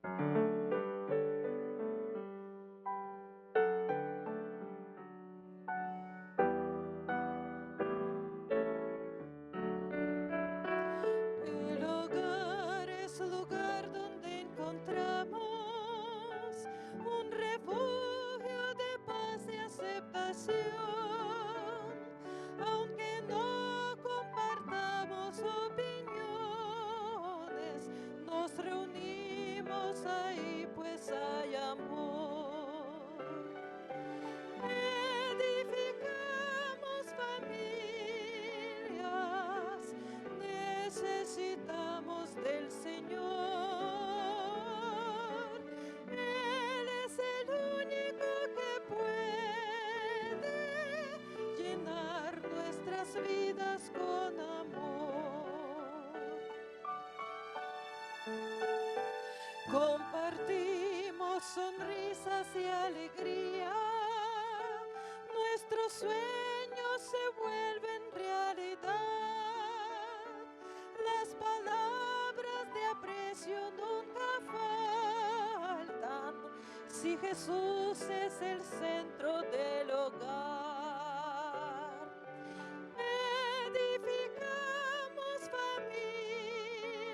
El hogar es lugar donde encontramos un refugio de paz y aceptación. Aunque no compartamos opiniones, nos reunimos ahí pues hay amor. Edificamos familias, necesitamos del Señor. Él es el único que puede llenar nuestras vidas con amor. Compartimos sonrisas y alegría, nuestros sueños se vuelven realidad. Las palabras de aprecio nunca faltan si Jesús es el centro del hogar. Edificamos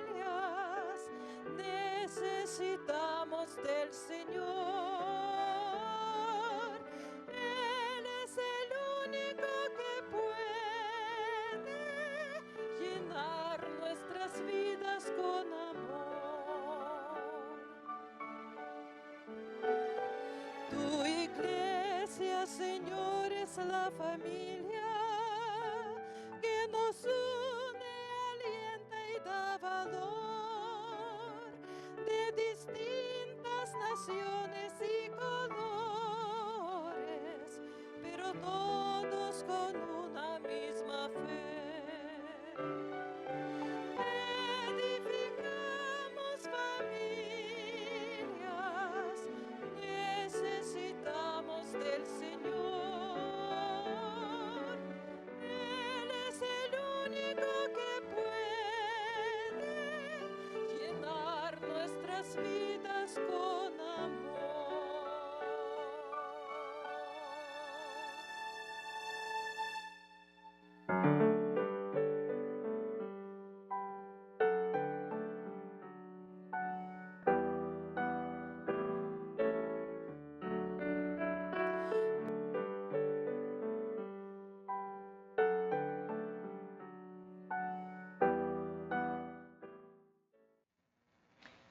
familias, necesitamos del Señor. Él es el único que puede llenar nuestras vidas con amor. Tu iglesia, Señor, es la familia que nos une, alienta y da valor, de distintas naciones y colores, pero todos con una misma fe. Edificamos familias, necesitamos del Señor. Él es el único que puede llenar nuestras vidas con amor.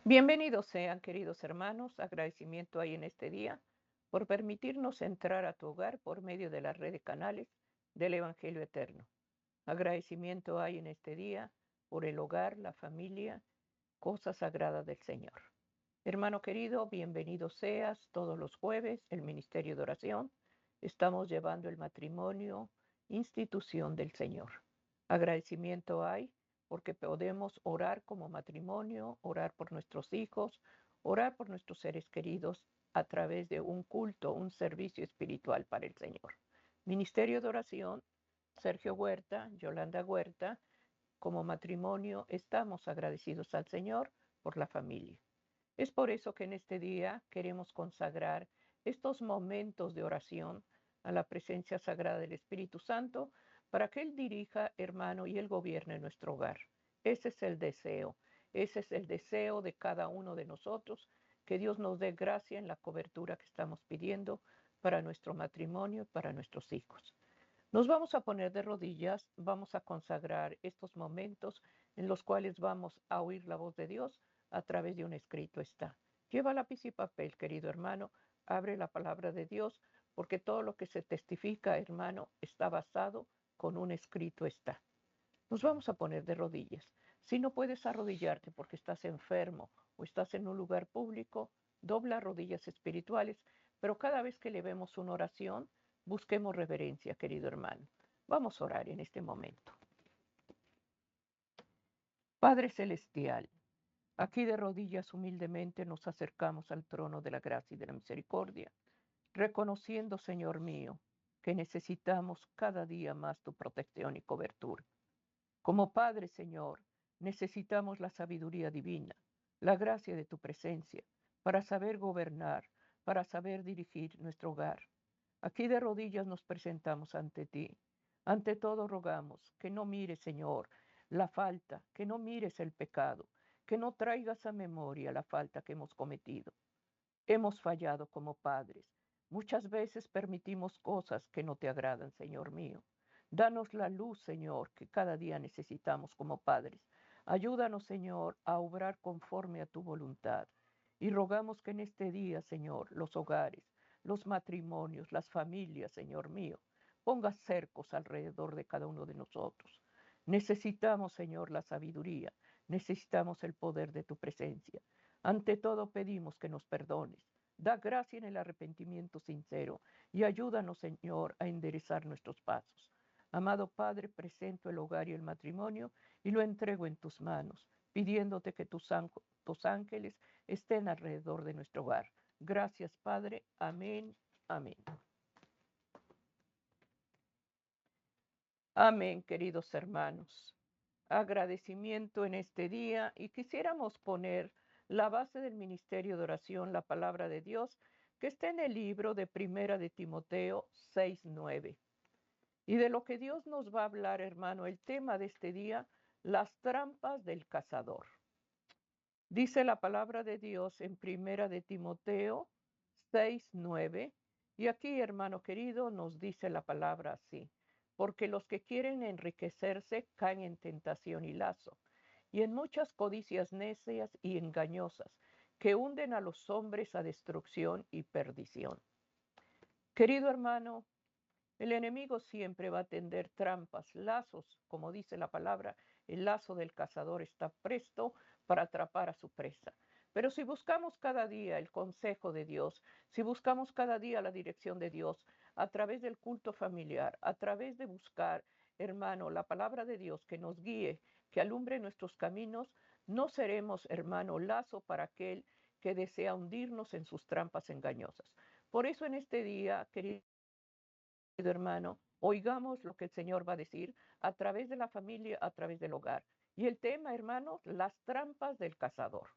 Bienvenidos sean, queridos hermanos. Agradecimiento hay en este día por permitirnos entrar a tu hogar por medio de la red de canales del Evangelio Eterno. Agradecimiento hay en este día por el hogar, la familia, cosas sagradas del Señor. Hermano querido, bienvenido seas. Todos los jueves, el Ministerio de Oración, estamos llevando el matrimonio, institución del Señor. Agradecimiento hay porque podemos orar como matrimonio, orar por nuestros hijos, orar por nuestros seres queridos a través de un culto, un servicio espiritual para el Señor. Ministerio de Oración, Sergio Huerta, Yolanda Huerta, como matrimonio estamos agradecidos al Señor por la familia. Es por eso que en este día queremos consagrar estos momentos de oración a la presencia sagrada del Espíritu Santo para que Él dirija, hermano, y Él gobierne nuestro hogar. Ese es el deseo de cada uno de nosotros, que Dios nos dé gracia en la cobertura que estamos pidiendo para nuestro matrimonio y para nuestros hijos. Nos vamos a poner de rodillas, vamos a consagrar estos momentos en los cuales vamos a oír la voz de Dios a través de un escrito está. Lleva lápiz y papel, querido hermano, abre la palabra de Dios, porque todo lo que se testifica, hermano, está basado con un escrito está. Nos vamos a poner de rodillas. Si no puedes arrodillarte porque estás enfermo o estás en un lugar público, dobla rodillas espirituales, pero cada vez que le vemos una oración, busquemos reverencia, querido hermano. Vamos a orar en este momento. Padre Celestial, aquí de rodillas humildemente nos acercamos al trono de la gracia y de la misericordia, reconociendo, Señor mío, que necesitamos cada día más tu protección y cobertura. Como Padre, Señor, necesitamos la sabiduría divina, la gracia de tu presencia, para saber gobernar, para saber dirigir nuestro hogar. Aquí de rodillas nos presentamos ante ti. Ante todo rogamos que no mires, Señor, la falta, que no mires el pecado, que no traigas a memoria la falta que hemos cometido. Hemos fallado como padres. Muchas veces permitimos cosas que no te agradan, Señor mío. Danos la luz, Señor, que cada día necesitamos como padres. Ayúdanos, Señor, a obrar conforme a tu voluntad. Y rogamos que en este día, Señor, los hogares, los matrimonios, las familias, Señor mío, pongas cercos alrededor de cada uno de nosotros. Necesitamos, Señor, la sabiduría. Necesitamos el poder de tu presencia. Ante todo pedimos que nos perdones. Da gracia en el arrepentimiento sincero y ayúdanos, Señor, a enderezar nuestros pasos. Amado Padre, presento el hogar y el matrimonio y lo entrego en tus manos, pidiéndote que tus ángeles estén alrededor de nuestro hogar. Gracias, Padre. Amén. Amén. Amén, queridos hermanos. Agradecimiento en este día y quisiéramos poner la base del ministerio de oración, la palabra de Dios, que está en el libro de Primera de Timoteo 6:9. Y de lo que Dios nos va a hablar, hermano, el tema de este día, las trampas del cazador. Dice la palabra de Dios en Primera de Timoteo 6:9. Y aquí, hermano querido, nos dice la palabra así: porque los que quieren enriquecerse caen en tentación y lazo, y en muchas codicias necias y engañosas, que hunden a los hombres a destrucción y perdición. Querido hermano, el enemigo siempre va a tender trampas, lazos, como dice la palabra, el lazo del cazador está presto para atrapar a su presa. Pero si buscamos cada día el consejo de Dios, si buscamos cada día la dirección de Dios, a través del culto familiar, a través de buscar, hermano, la palabra de Dios que nos guíe, que alumbre nuestros caminos, no seremos, hermano, lazo para aquel que desea hundirnos en sus trampas engañosas. Por eso en este día, querido hermano, oigamos lo que el Señor va a decir a través de la familia, a través del hogar. Y el tema, hermanos, las trampas del cazador.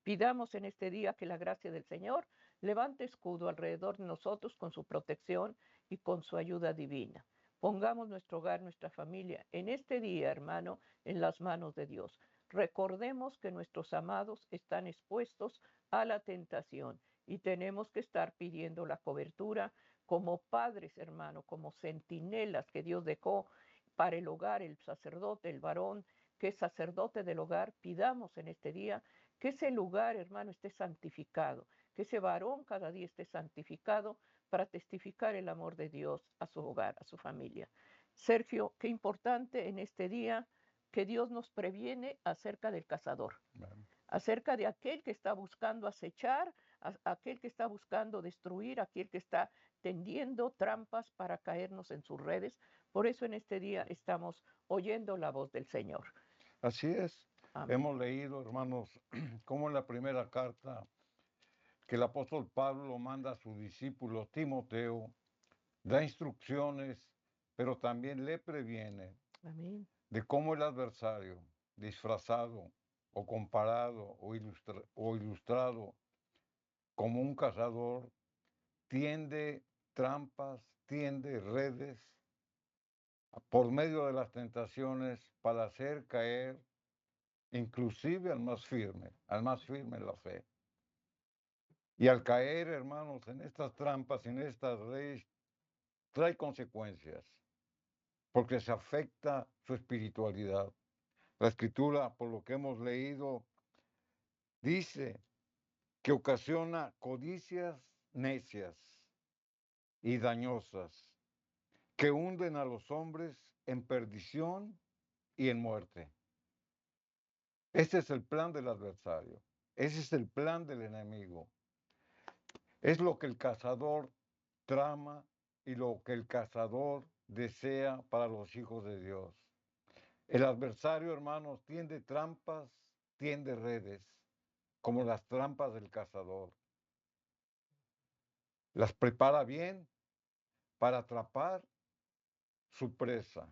Pidamos en este día que la gracia del Señor levante escudo alrededor de nosotros con su protección y con su ayuda divina. Pongamos nuestro hogar, nuestra familia en este día, hermano, en las manos de Dios. Recordemos que nuestros amados están expuestos a la tentación y tenemos que estar pidiendo la cobertura como padres, hermano, como centinelas que Dios dejó para el hogar, el sacerdote, el varón, que es sacerdote del hogar. Pidamos en este día que ese lugar, hermano, esté santificado, que ese varón cada día esté santificado para testificar el amor de Dios a su hogar, a su familia. Sergio, qué importante en este día que Dios nos previene acerca del cazador, acerca de aquel que está buscando acechar, aquel que está buscando destruir, aquel que está tendiendo trampas para caernos en sus redes. Por eso en este día estamos oyendo la voz del Señor. Así es. Amén. Hemos leído, hermanos, como en la primera carta que el apóstol Pablo manda a su discípulo Timoteo, da instrucciones, pero también le previene Amén. de cómo el adversario, disfrazado o comparado o ilustrado como un cazador, tiende trampas, tiende redes por medio de las tentaciones para hacer caer inclusive al más firme en la fe. Y al caer, hermanos, en estas trampas, en estas redes, trae consecuencias, porque se afecta su espiritualidad. La escritura, por lo que hemos leído, dice que ocasiona codicias necias y dañosas, que hunden a los hombres en perdición y en muerte. Ese es el plan del adversario, ese es el plan del enemigo. Es lo que el cazador trama y lo que el cazador desea para los hijos de Dios. El adversario, hermanos, tiende trampas, tiende redes, como las trampas del cazador. Las prepara bien para atrapar su presa.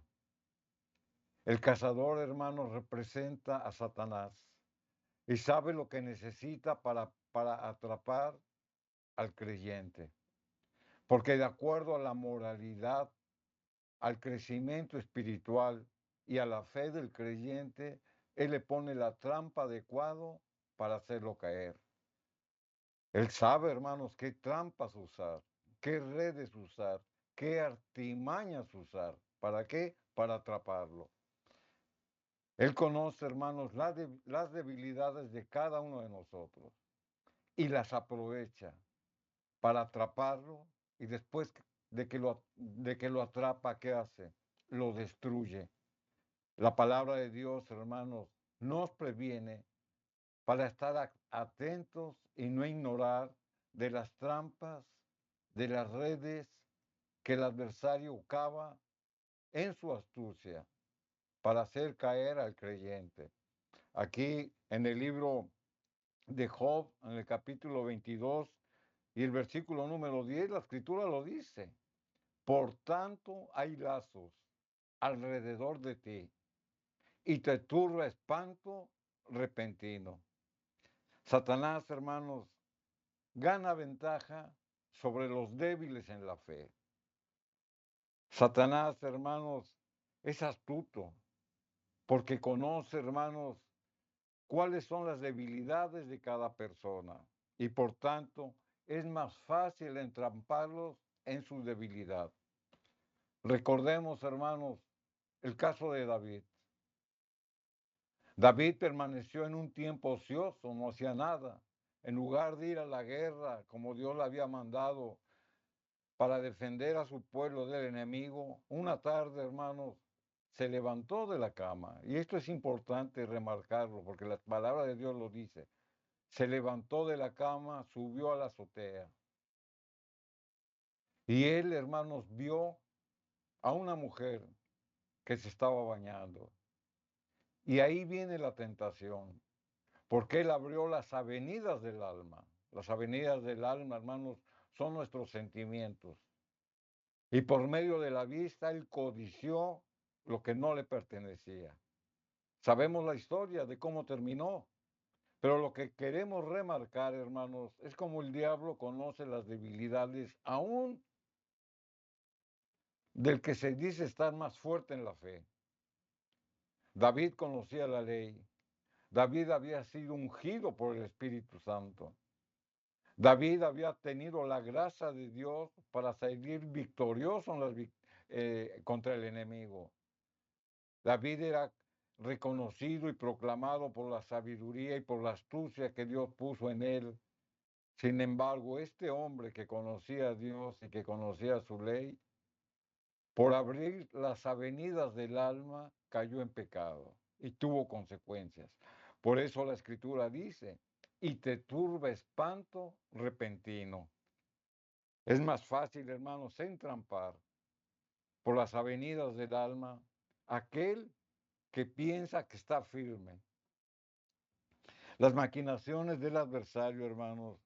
El cazador, hermanos, representa a Satanás. y sabe lo que necesita para atrapar al creyente. Porque de acuerdo a la moralidad, al crecimiento espiritual y a la fe del creyente, Él le pone la trampa adecuada para hacerlo caer. Él sabe, hermanos, qué trampas usar, qué redes usar, qué artimañas usar. ¿Para qué? Para atraparlo. Él conoce, hermanos, las debilidades de cada uno de nosotros y las aprovecha para atraparlo, y después de que lo atrapa, ¿qué hace? Lo destruye. La palabra de Dios, hermanos, nos previene para estar atentos y no ignorar de las trampas, de las redes que el adversario cava en su astucia para hacer caer al creyente. Aquí en el libro de Job, en el capítulo 22 y el versículo número 10, la escritura lo dice. Por tanto hay lazos alrededor de ti y te turba espanto repentino. Satanás, hermanos, gana ventaja sobre los débiles en la fe. Satanás, hermanos, es astuto porque conoce, hermanos, cuáles son las debilidades de cada persona y por tanto es más fácil entramparlos en su debilidad. Recordemos, hermanos, el caso de David. David permaneció en un tiempo ocioso, no hacía nada. En lugar de ir a la guerra como Dios le había mandado para defender a su pueblo del enemigo, una tarde, hermanos, se levantó de la cama. Y esto es importante remarcarlo porque la palabra de Dios lo dice. Se levantó de la cama, subió a la azotea. Y él, hermanos, vio a una mujer que se estaba bañando. Y ahí viene la tentación, porque él abrió las avenidas del alma. Las avenidas del alma, hermanos, son nuestros sentimientos. Y por medio de la vista, él codició lo que no le pertenecía. Sabemos la historia de cómo terminó, pero lo que queremos remarcar, hermanos, es como el diablo conoce las debilidades aún del que se dice estar más fuerte en la fe. David conocía la ley. David había sido ungido por el Espíritu Santo. David había tenido la gracia de Dios para salir victorioso contra el enemigo. David era reconocido y proclamado por la sabiduría y por la astucia que Dios puso en él. Sin embargo, este hombre que conocía a Dios y que conocía su ley, por abrir las avenidas del alma, cayó en pecado y tuvo consecuencias. Por eso la Escritura dice, y te turba espanto repentino. Es más fácil, hermanos, entrampar por las avenidas del alma aquel que piensa que está firme. Las maquinaciones del adversario, hermanos,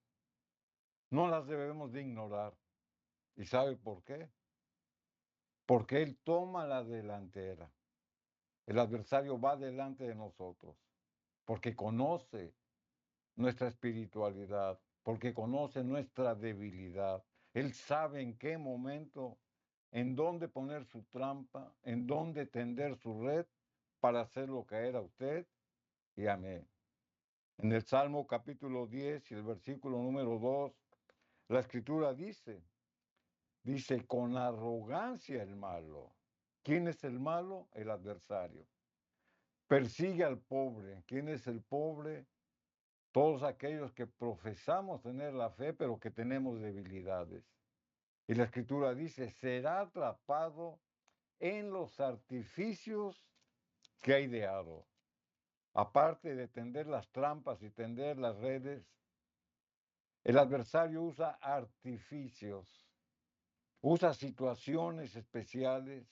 no las debemos de ignorar. ¿Y sabe por qué? Porque él toma la delantera. El adversario va delante de nosotros, porque conoce nuestra espiritualidad, porque conoce nuestra debilidad. Él sabe en qué momento, en dónde poner su trampa, en dónde tender su red para hacerlo caer a usted y a mí. En el Salmo capítulo 10 y el versículo número 2, la escritura dice, con arrogancia el malo. ¿Quién es el malo? El adversario. Persigue al pobre. ¿Quién es el pobre? Todos aquellos que profesamos tener la fe, pero que tenemos debilidades. Y la escritura dice, será atrapado en los artificios que ha ideado. Aparte de tender las trampas y tender las redes, el adversario usa artificios, usa situaciones especiales,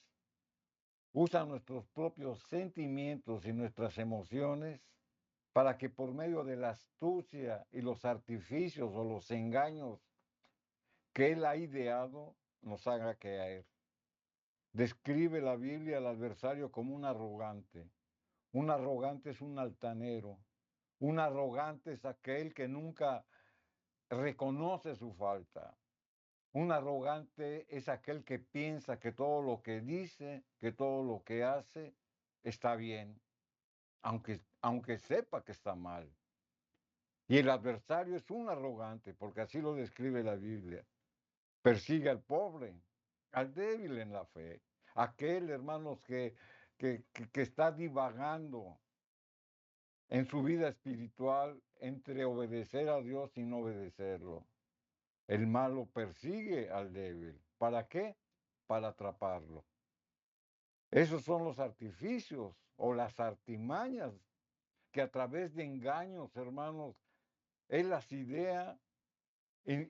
usa nuestros propios sentimientos y nuestras emociones para que por medio de la astucia y los artificios o los engaños que él ha ideado nos haga caer. Describe la Biblia al adversario como un arrogante. Un arrogante es un altanero. Un arrogante es aquel que nunca reconoce su falta. Un arrogante es aquel que piensa que todo lo que dice, que todo lo que hace está bien, aunque sepa que está mal. Y el adversario es un arrogante, porque así lo describe la Biblia. Persigue al pobre, al débil en la fe, aquel, hermanos, que está divagando en su vida espiritual entre obedecer a Dios y no obedecerlo. El malo persigue al débil. ¿Para qué? Para atraparlo. Esos son los artificios o las artimañas que a través de engaños, hermanos, él las idea y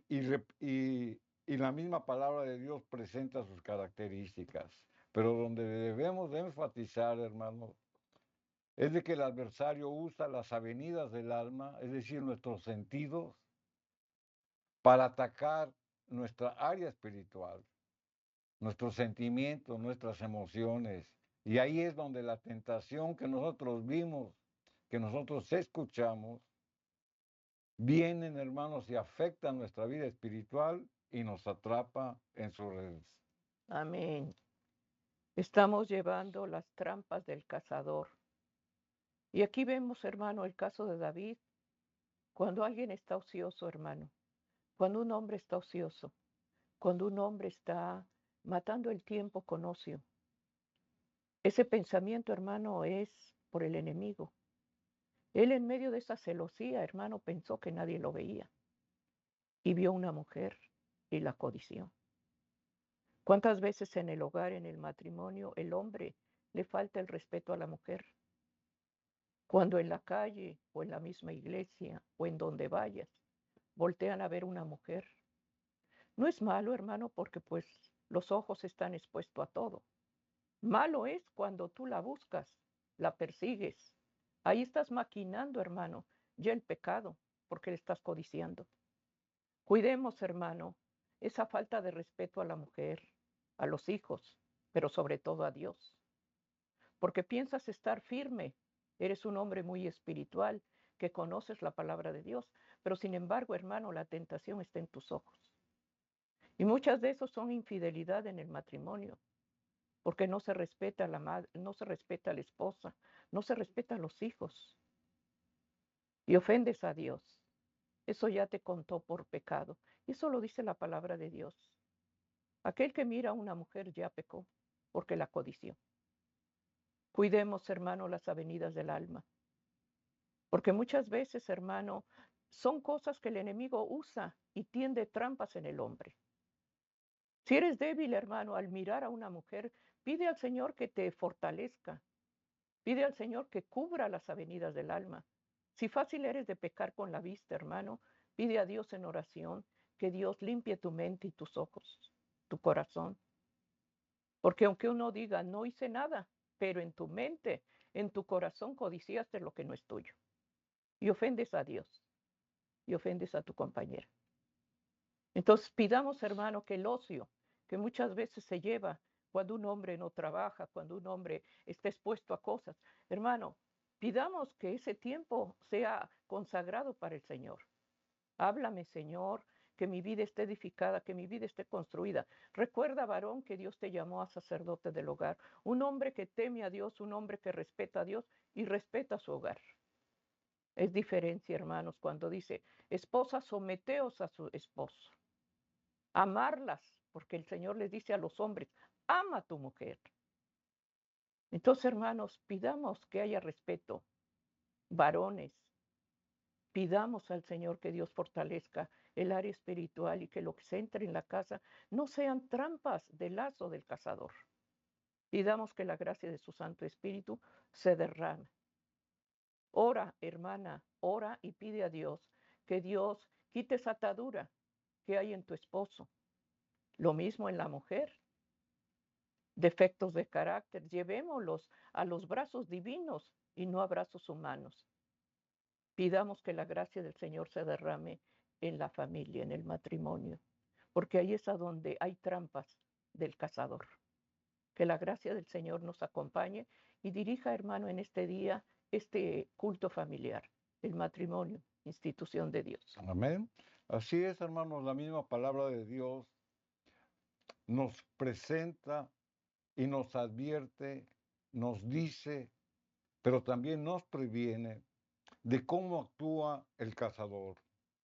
la misma palabra de Dios presenta sus características. Pero donde debemos de enfatizar, hermanos, es de que el adversario usa las avenidas del alma, es decir, nuestros sentidos, para atacar nuestra área espiritual, nuestros sentimientos, nuestras emociones. Y ahí es donde la tentación que nosotros vimos, que nosotros escuchamos, vienen, hermanos, y afectan nuestra vida espiritual y nos atrapa en sus redes. Amén. Estamos llevando las trampas del cazador. Y aquí vemos, hermano, el caso de David. Cuando alguien está ocioso, hermano, cuando un hombre está ocioso, cuando un hombre está matando el tiempo con ocio, ese pensamiento, hermano, es por el enemigo. Él en medio de esa celosía, hermano, pensó que nadie lo veía y vio una mujer y la codició. ¿Cuántas veces en el hogar, en el matrimonio, el hombre le falta el respeto a la mujer? Cuando en la calle o en la misma iglesia o en donde vayas, voltean a ver una mujer. No es malo, hermano, porque pues los ojos están expuestos a todo. Malo es cuando tú la buscas, la persigues. Ahí estás maquinando, hermano, ya el pecado, porque le estás codiciando. Cuidemos, hermano, esa falta de respeto a la mujer, a los hijos, pero sobre todo a Dios. Porque piensas estar firme, eres un hombre muy espiritual, que conoces la palabra de Dios, pero sin embargo, hermano, la tentación está en tus ojos. Y muchas de esos son infidelidad en el matrimonio, porque no se respeta a la madre, no se respeta a la esposa, no se respeta a los hijos y ofendes a Dios. Eso ya te contó por pecado. Y eso lo dice la palabra de Dios. Aquel que mira a una mujer ya pecó porque la codició. Cuidemos, hermano, las avenidas del alma, porque muchas veces, hermano, son cosas que el enemigo usa y tiende trampas en el hombre. Si eres débil, hermano, al mirar a una mujer, pide al Señor que te fortalezca. Pide al Señor que cubra las avenidas del alma. Si fácil eres de pecar con la vista, hermano, pide a Dios en oración que Dios limpie tu mente y tus ojos, tu corazón. Porque aunque uno diga, no hice nada, pero en tu mente, en tu corazón codiciaste lo que no es tuyo. Y ofendes a Dios y ofendes a tu compañera. Entonces pidamos, hermano, que el ocio, que muchas veces se lleva cuando un hombre no trabaja, cuando un hombre está expuesto a cosas, hermano, pidamos que ese tiempo sea consagrado para el Señor. Háblame, Señor, que mi vida esté edificada, que mi vida esté construida. Recuerda, varón, que Dios te llamó a sacerdote del hogar, un hombre que teme a Dios, un hombre que respeta a Dios y respeta su hogar. Es diferencia, hermanos, cuando dice, esposa, someteos a su esposo. Amarlas, porque el Señor les dice a los hombres, ama a tu mujer. Entonces, hermanos, pidamos que haya respeto, varones, pidamos al Señor que Dios fortalezca el área espiritual y que lo que se entre en la casa no sean trampas del lazo del cazador. Pidamos que la gracia de su Santo Espíritu se derrame. Ora, hermana, ora y pide a Dios que Dios quite esa atadura que hay en tu esposo. Lo mismo en la mujer. Defectos de carácter, llevémoslos a los brazos divinos y no a brazos humanos. Pidamos que la gracia del Señor se derrame en la familia, en el matrimonio, porque ahí es a donde hay trampas del cazador. Que la gracia del Señor nos acompañe y dirija, hermano, en este día este culto familiar. el matrimonio, institución de Dios. Amén. Así es, hermanos, la misma palabra de Dios nos presenta y nos advierte, nos dice, pero también nos previene de cómo actúa el cazador,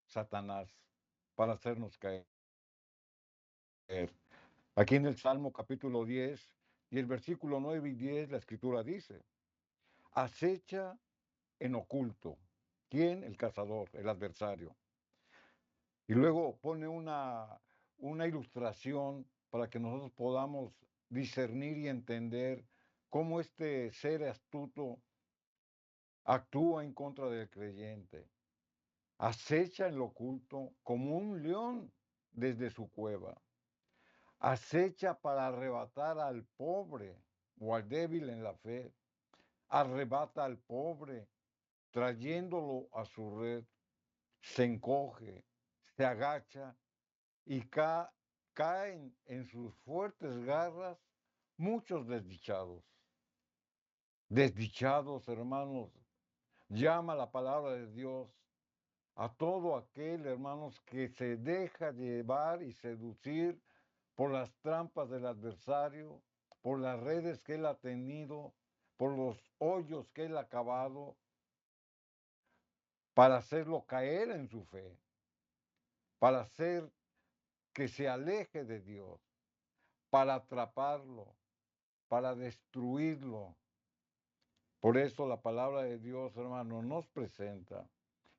Satanás, para hacernos caer. Aquí en el Salmo capítulo 10 y el versículo 9 y 10, la escritura dice, acecha en oculto. ¿Quién? El cazador, el adversario. Y luego pone una ilustración para que nosotros podamos discernir y entender cómo este ser astuto actúa en contra del creyente. Acecha en lo oculto como un león desde su cueva. Acecha para arrebatar al pobre o al débil en la fe. Arrebata al pobre trayéndolo a su red. Se encoge, se agacha y caen en sus fuertes garras muchos desdichados. Desdichados, hermanos, llama la palabra de Dios a todo aquel, hermanos, que se deja llevar y seducir por las trampas del adversario, por las redes que él ha tenido, por los hoyos que él ha cavado, para hacerlo caer en su fe, para hacer que se aleje de Dios, para atraparlo, para destruirlo. Por eso la palabra de Dios, hermano, nos presenta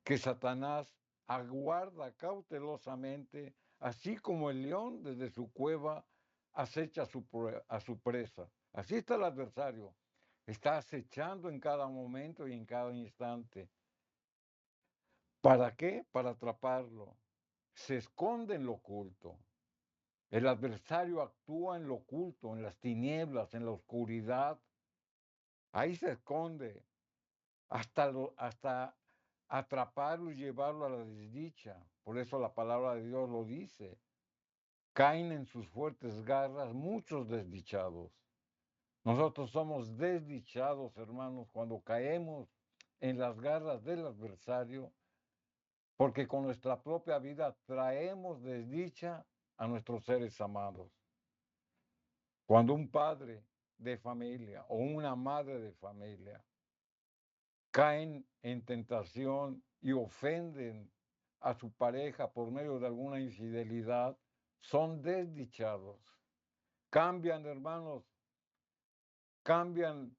que Satanás aguarda cautelosamente, así como el león desde su cueva acecha a su presa. Así está el adversario, está acechando en cada momento y en cada instante. ¿Para qué? Para atraparlo. Se esconde en lo oculto. El adversario actúa en lo oculto, en las tinieblas, en la oscuridad. Ahí se esconde hasta atraparlo y llevarlo a la desdicha. Por eso la palabra de Dios lo dice. Caen en sus fuertes garras muchos desdichados. Nosotros somos desdichados, hermanos, cuando caemos en las garras del adversario, porque con nuestra propia vida traemos desdicha a nuestros seres amados. Cuando un padre de familia o una madre de familia caen en tentación y ofenden a su pareja por medio de alguna infidelidad, son desdichados. Cambian, hermanos, cambian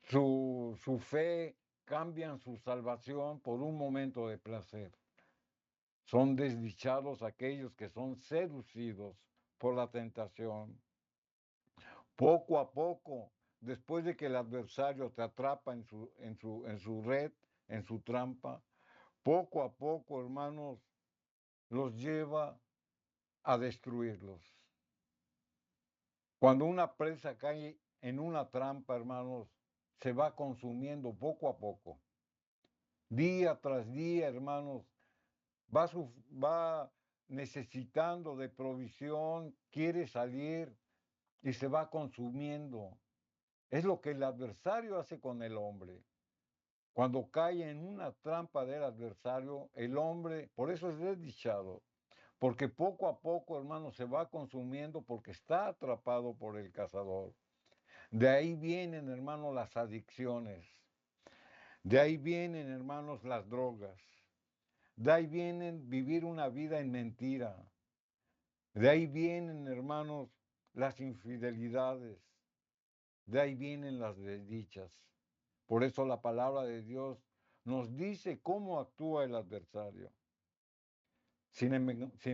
su fe, cambian su salvación por un momento de placer. Son desdichados aquellos que son seducidos por la tentación. Poco a poco, después de que el adversario te atrapa en su red, en su trampa, poco a poco, hermanos, los lleva a destruirlos. Cuando una presa cae en una trampa, hermanos, se va consumiendo poco a poco. Día tras día, hermanos, va necesitando de provisión, quiere salir y se va consumiendo. Es lo que el adversario hace con el hombre. Cuando cae en una trampa del adversario, el hombre, por eso es desdichado, porque poco a poco, hermano, se va consumiendo porque está atrapado por el cazador. De ahí vienen, hermanos, las adicciones. De ahí vienen, hermanos, las drogas. De ahí vienen vivir una vida en mentira. De ahí vienen, hermanos, las infidelidades. De ahí vienen las desdichas. Por eso la palabra de Dios nos dice cómo actúa el adversario. Sin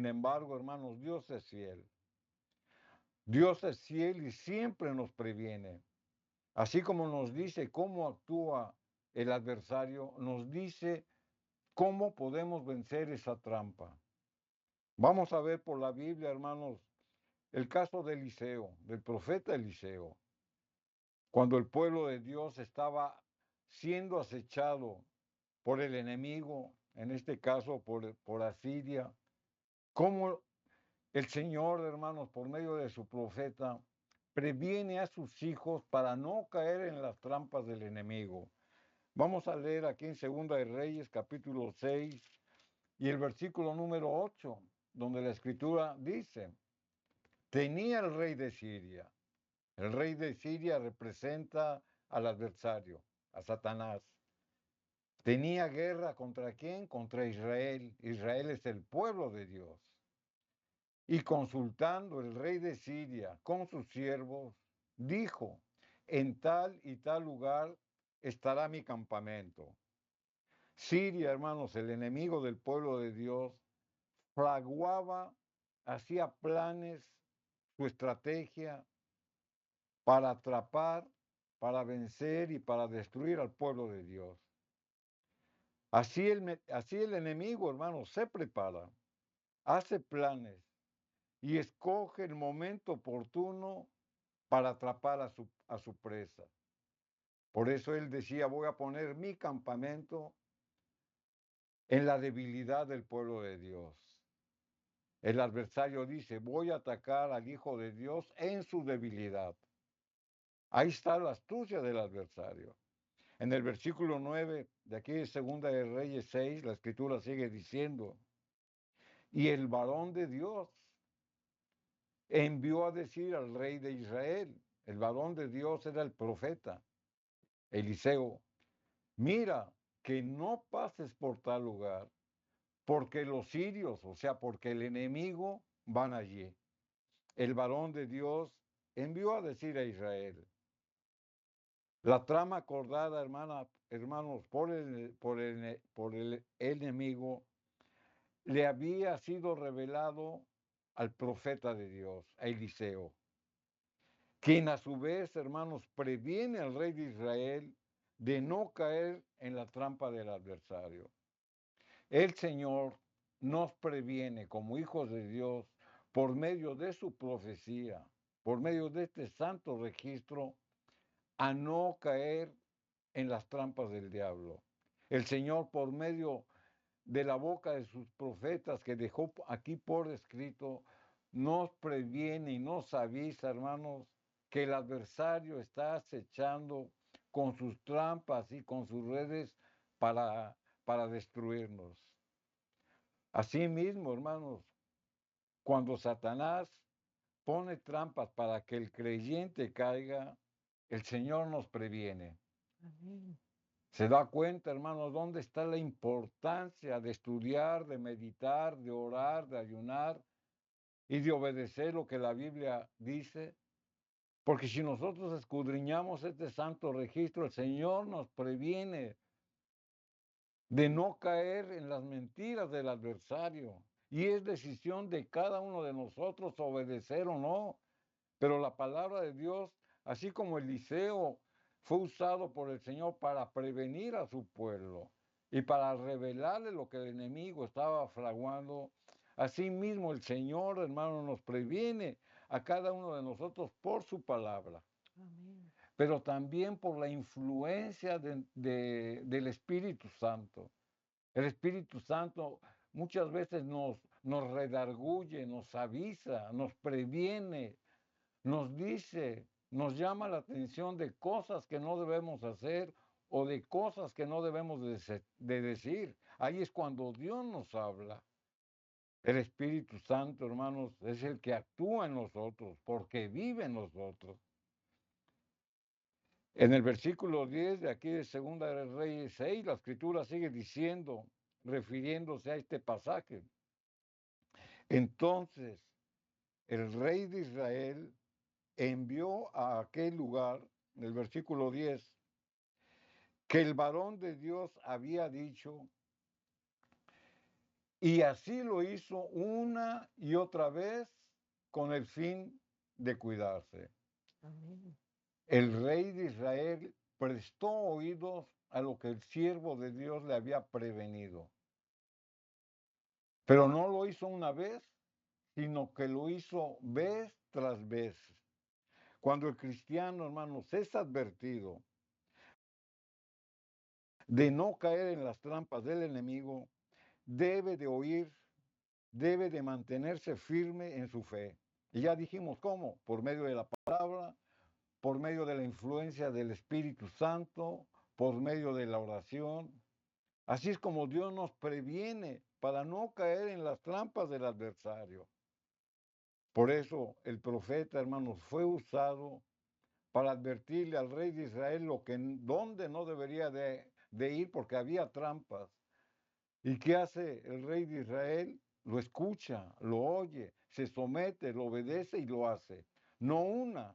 embargo, hermanos, Dios es fiel. Dios es fiel y siempre nos previene. Así como nos dice cómo actúa el adversario, nos dice cómo podemos vencer esa trampa. Vamos a ver por la Biblia, hermanos, el caso de Eliseo, del profeta Eliseo. Cuando el pueblo de Dios estaba siendo acechado por el enemigo, en este caso por Asiria, cómo el Señor, hermanos, por medio de su profeta, previene a sus hijos para no caer en las trampas del enemigo. Vamos a leer aquí en Segunda de Reyes, capítulo 6, y el versículo número 8, donde la escritura dice, tenía el rey de Siria. El rey de Siria representa al adversario, a Satanás. Tenía guerra contra quién? Contra Israel. Israel es el pueblo de Dios. Y consultando el rey de Siria con sus siervos, dijo, en tal y tal lugar estará mi campamento. Siria, hermanos, el enemigo del pueblo de Dios, fraguaba, hacía planes, su estrategia para atrapar, para vencer y para destruir al pueblo de Dios. Así el enemigo, hermanos, se prepara, hace planes y escoge el momento oportuno para atrapar a su presa. Por eso él decía, voy a poner mi campamento en la debilidad del pueblo de Dios. El adversario dice, voy a atacar al Hijo de Dios en su debilidad. Ahí está la astucia del adversario. En el versículo 9 de aquí de Segunda de Reyes 6, la escritura sigue diciendo, y el varón de Dios envió a decir al rey de Israel, el varón de Dios era el profeta Eliseo, mira que no pases por tal lugar, porque los sirios, o sea, porque el enemigo van allí. El varón de Dios envió a decir a Israel, la trama acordada, hermanos, por el enemigo, le había sido revelado al profeta de Dios, a Eliseo, quien a su vez, hermanos, previene al rey de Israel de no caer en la trampa del adversario. El Señor nos previene como hijos de Dios por medio de su profecía, por medio de este santo registro, a no caer en las trampas del diablo. El Señor, por medio de la boca de sus profetas que dejó aquí por escrito, nos previene y nos avisa, hermanos, que el adversario está acechando con sus trampas y con sus redes para destruirnos. Asimismo, hermanos, cuando Satanás pone trampas para que el creyente caiga, el Señor nos previene. Amén. Se da cuenta, hermanos, dónde está la importancia de estudiar, de meditar, de orar, de ayunar y de obedecer lo que la Biblia dice. Porque si nosotros escudriñamos este santo registro, el Señor nos previene de no caer en las mentiras del adversario. Y es decisión de cada uno de nosotros obedecer o no. Pero la palabra de Dios, así como Eliseo fue usado por el Señor para prevenir a su pueblo y para revelarle lo que el enemigo estaba fraguando, así mismo el Señor, hermano, nos previene a cada uno de nosotros por su palabra. Amén. Pero también por la influencia del Espíritu Santo. El Espíritu Santo muchas veces nos redarguye, nos avisa, nos previene, nos dice, nos llama la atención de cosas que no debemos hacer o de cosas que no debemos de decir. Ahí es cuando Dios nos habla. El Espíritu Santo, hermanos, es el que actúa en nosotros, porque vive en nosotros. En el versículo 10 de aquí de Segunda de Reyes 6, la escritura sigue diciendo, refiriéndose a este pasaje. Entonces, el rey de Israel envió a aquel lugar, en el versículo 10, que el varón de Dios había dicho, y así lo hizo una y otra vez con el fin de cuidarse. Amén. El rey de Israel prestó oídos a lo que el siervo de Dios le había prevenido. Pero no lo hizo una vez, sino que lo hizo vez tras vez. Cuando el cristiano, hermanos, es advertido de no caer en las trampas del enemigo, debe de oír, debe de mantenerse firme en su fe. Y ya dijimos cómo, por medio de la palabra, por medio de la influencia del Espíritu Santo, por medio de la oración. Así es como Dios nos previene para no caer en las trampas del adversario. Por eso el profeta, hermanos, fue usado para advertirle al rey de Israel dónde no debería de ir porque había trampas. ¿Y qué hace el rey de Israel? Lo escucha, lo oye, se somete, lo obedece y lo hace. No una,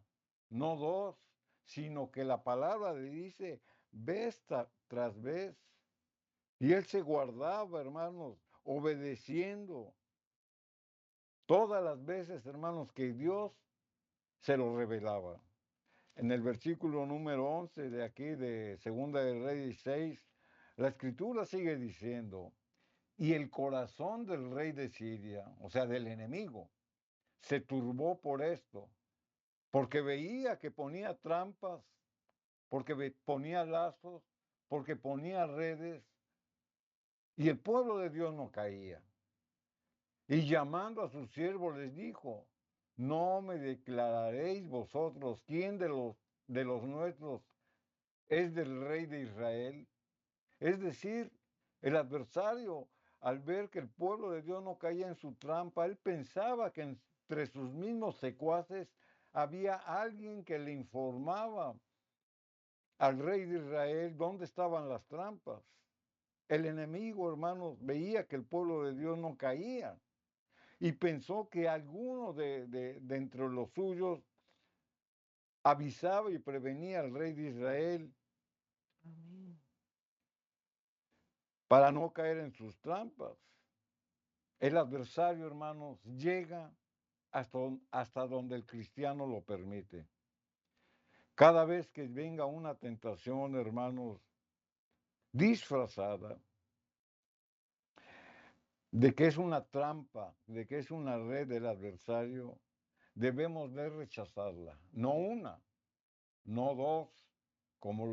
no dos, sino que la palabra le dice vez tras vez. Y él se guardaba, hermanos, obedeciendo todas las veces, hermanos, que Dios se lo revelaba. En el versículo número 11 de aquí, de Segunda de Reyes 6, la escritura sigue diciendo, y el corazón del rey de Siria, o sea, del enemigo, se turbó por esto, porque veía que ponía trampas, porque ponía lazos, porque ponía redes, y el pueblo de Dios no caía. Y llamando a sus siervos les dijo, no me declararéis vosotros quién de los nuestros es del rey de Israel. Es decir, el adversario, al ver que el pueblo de Dios no caía en su trampa, él pensaba que entre sus mismos secuaces había alguien que le informaba al rey de Israel dónde estaban las trampas. El enemigo, hermanos, veía que el pueblo de Dios no caía y pensó que alguno de entre los suyos avisaba y prevenía al rey de Israel Amén. para no caer en sus trampas. El adversario, hermanos, llega hasta donde el cristiano lo permite. Cada vez que venga una tentación, hermanos, disfrazada de que es una trampa, de que es una red del adversario, debemos de rechazarla. No una, no dos, como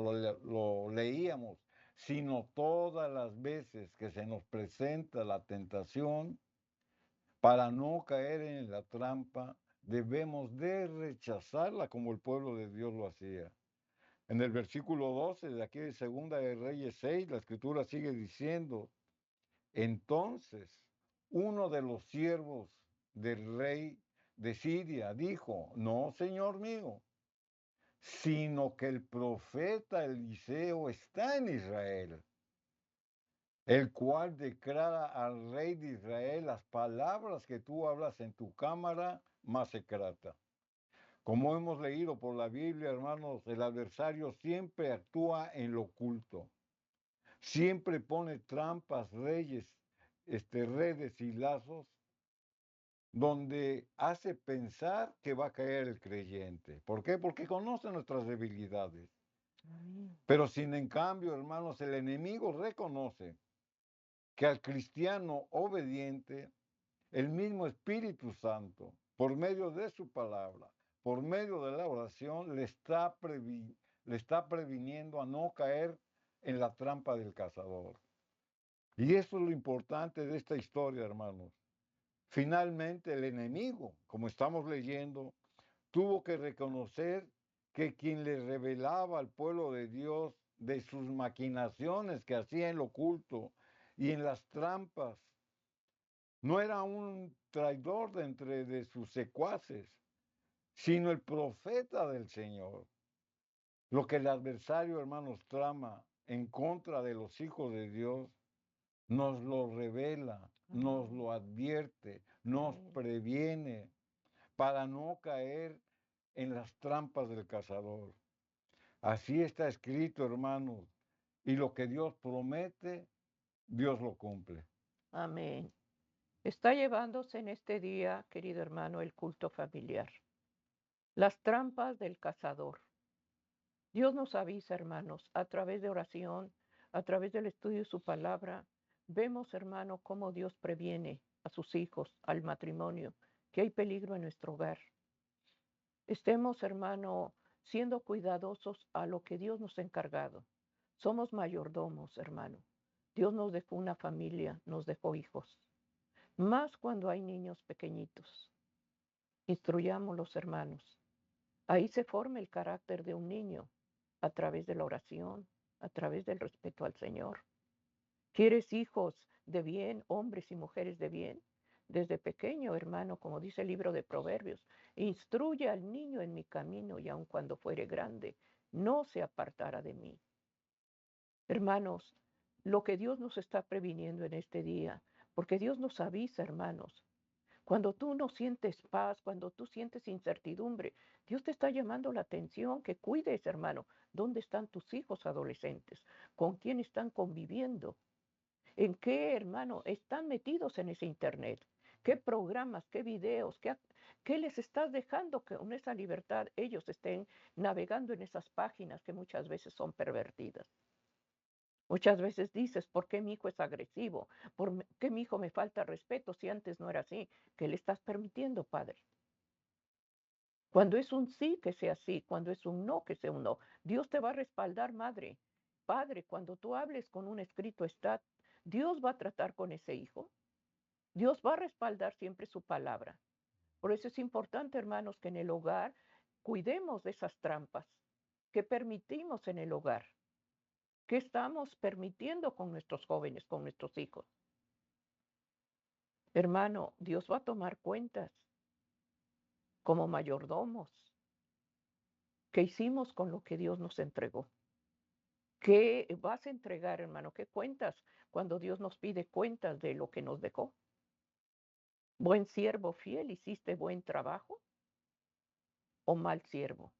lo leíamos, sino todas las veces que se nos presenta la tentación, para no caer en la trampa, debemos de rechazarla como el pueblo de Dios lo hacía. En el versículo 12 de aquí de Segunda de Reyes 6, la escritura sigue diciendo, entonces uno de los siervos del rey de Siria dijo, no, señor mío, sino que el profeta Eliseo está en Israel, el cual declara al rey de Israel las palabras que tú hablas en tu cámara más secreta. Como hemos leído por la Biblia, hermanos, el adversario siempre actúa en lo oculto. Siempre pone trampas, redes y lazos donde hace pensar que va a caer el creyente. ¿Por qué? Porque conoce nuestras debilidades. Amén. Pero sin en cambio, hermanos, el enemigo reconoce que al cristiano obediente, el mismo Espíritu Santo, por medio de su palabra, por medio de la oración, le está previniendo a no caer en la trampa del cazador. Y eso es lo importante de esta historia, hermanos. Finalmente el enemigo, como estamos leyendo, tuvo que reconocer que quien le revelaba al pueblo de Dios de sus maquinaciones que hacía en lo oculto y en las trampas, no era un traidor de sus secuaces, sino el profeta del Señor. Lo que el adversario, hermanos, trama en contra de los hijos de Dios, nos lo revela, nos lo advierte, nos previene para no caer en las trampas del cazador. Así está escrito, hermanos, y lo que Dios promete, Dios lo cumple. Amén. Está llevándose en este día, querido hermano, el culto familiar. Las trampas del cazador. Dios nos avisa, hermanos, a través de oración, a través del estudio de su palabra. Vemos, hermano, cómo Dios previene a sus hijos, al matrimonio, que hay peligro en nuestro hogar. Estemos, hermano, siendo cuidadosos a lo que Dios nos ha encargado. Somos mayordomos, hermano. Dios nos dejó una familia, nos dejó hijos. Más cuando hay niños pequeñitos. Instruyamos los hermanos. Ahí se forma el carácter de un niño. a través de la oración, a través del respeto al Señor. ¿Quieres hijos de bien, hombres y mujeres de bien? Desde pequeño, hermano, como dice el libro de Proverbios, instruye al niño en mi camino y aun cuando fuere grande, no se apartará de mí. Hermanos, lo que Dios nos está previniendo en este día, porque Dios nos avisa, hermanos, cuando tú no sientes paz, cuando tú sientes incertidumbre, Dios te está llamando la atención que cuides, hermano, dónde están tus hijos adolescentes, con quién están conviviendo, en qué, hermano, están metidos en ese internet, qué programas, qué videos, qué les estás dejando que con esa libertad ellos estén navegando en esas páginas que muchas veces son pervertidas. Muchas veces dices, ¿por qué mi hijo es agresivo? ¿Por qué mi hijo me falta respeto si antes no era así? ¿Qué le estás permitiendo, padre? Cuando es un sí, que sea sí. Cuando es un no, que sea un no. Dios te va a respaldar, madre. Padre, cuando tú hables con un escrito está, Dios va a tratar con ese hijo. Dios va a respaldar siempre su palabra. Por eso es importante, hermanos, que en el hogar cuidemos de esas trampas que permitimos en el hogar. ¿Qué estamos permitiendo con nuestros jóvenes, con nuestros hijos? Hermano, Dios va a tomar cuentas como mayordomos. ¿Qué hicimos con lo que Dios nos entregó? ¿Qué vas a entregar, hermano? ¿Qué cuentas cuando Dios nos pide cuentas de lo que nos dejó? Buen siervo fiel, ¿hiciste buen trabajo o mal siervo?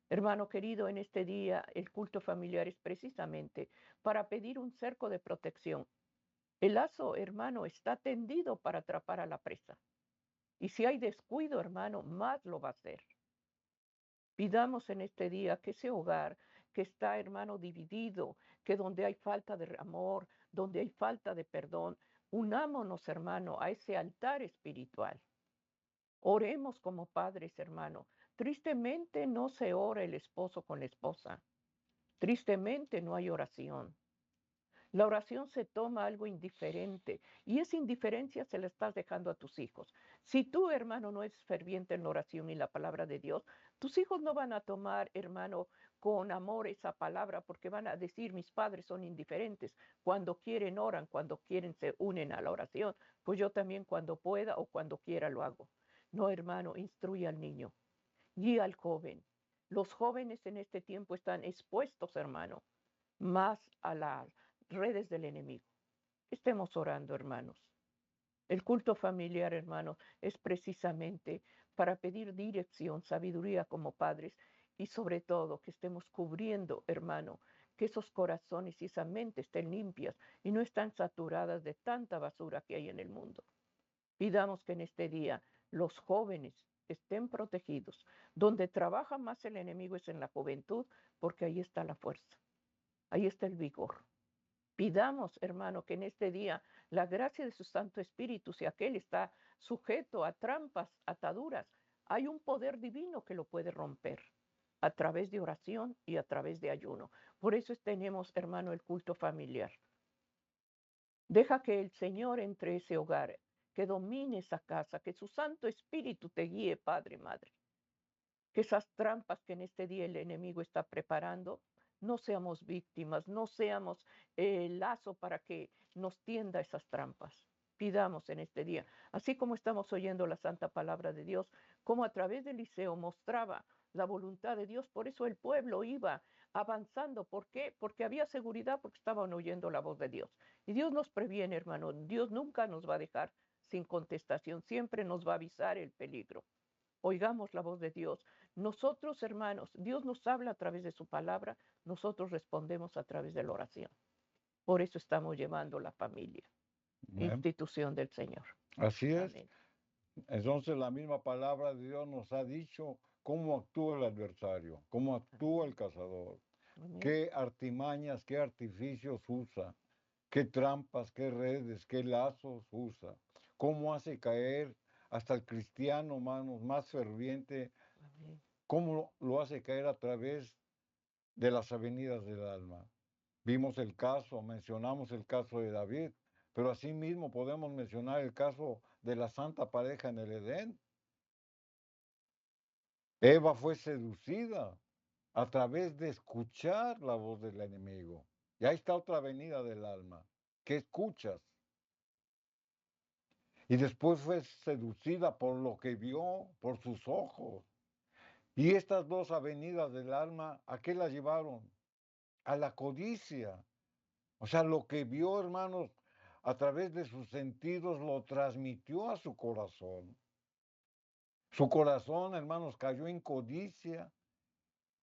Hermano querido, en este día el culto familiar es precisamente para pedir un cerco de protección. El lazo, hermano, está tendido para atrapar a la presa. Y si hay descuido, hermano, más lo va a hacer. Pidamos en este día que ese hogar que está, hermano, dividido, que donde hay falta de amor, donde hay falta de perdón, unámonos, hermano, a ese altar espiritual. Oremos como padres, hermano. Tristemente no se ora el esposo con la esposa. Tristemente no hay oración. La oración se toma algo indiferente y esa indiferencia se la estás dejando a tus hijos. Si tú, hermano, no eres ferviente en la oración y la palabra de Dios, tus hijos no van a tomar, hermano, con amor esa palabra porque van a decir, mis padres son indiferentes. Cuando quieren oran, cuando quieren se unen a la oración. Pues yo también cuando pueda o cuando quiera lo hago. No, hermano, instruye al niño, guía al joven. Los jóvenes en este tiempo están expuestos, hermano, más a las redes del enemigo. Estemos orando, hermanos. El culto familiar, hermanos, es precisamente para pedir dirección, sabiduría como padres y sobre todo que estemos cubriendo, hermano, que esos corazones y esa mente estén limpias y no están saturadas de tanta basura que hay en el mundo. Pidamos que en este día los jóvenes estén protegidos. Donde trabaja más el enemigo es en la juventud, porque ahí está la fuerza, ahí está el vigor. Pidamos, hermano, que en este día la gracia de su Santo Espíritu, si aquel está sujeto a trampas, ataduras, hay un poder divino que lo puede romper a través de oración y a través de ayuno. Por eso tenemos, hermano, el culto familiar. Deja que el Señor entre a ese hogar, que domine esa casa, que su Santo Espíritu te guíe, Padre, Madre. Que esas trampas que en este día el enemigo está preparando, no seamos víctimas, no seamos el lazo para que nos tienda esas trampas. Pidamos en este día, así como estamos oyendo la santa palabra de Dios, como a través de Eliseo mostraba la voluntad de Dios, por eso el pueblo iba avanzando. ¿Por qué? Porque había seguridad, porque estaban oyendo la voz de Dios. Y Dios nos previene, hermano, Dios nunca nos va a dejar sin contestación, siempre nos va a avisar el peligro. Oigamos la voz de Dios. Nosotros, hermanos, Dios nos habla a través de su palabra, nosotros respondemos a través de la oración. Por eso estamos llevando la familia, institución del Señor. Así es. Amén. Entonces la misma palabra de Dios nos ha dicho cómo actúa el adversario, cómo actúa el cazador, Amén. qué artimañas, qué artificios usa, qué trampas, qué redes, qué lazos usa, cómo hace caer hasta el cristiano, hermanos, más ferviente, Amén. cómo lo hace caer a través de las avenidas del alma. Vimos el caso, mencionamos el caso de David, pero asimismo podemos mencionar el caso de la santa pareja en el Edén. Eva fue seducida a través de escuchar la voz del enemigo. Y ahí está otra venida del alma. ¿Qué escuchas? Y después fue seducida por lo que vio, por sus ojos. Y estas dos avenidas del alma, ¿a qué la llevaron? A la codicia. O sea, lo que vio, hermanos, a través de sus sentidos lo transmitió a su corazón. Su corazón, hermanos, cayó en codicia.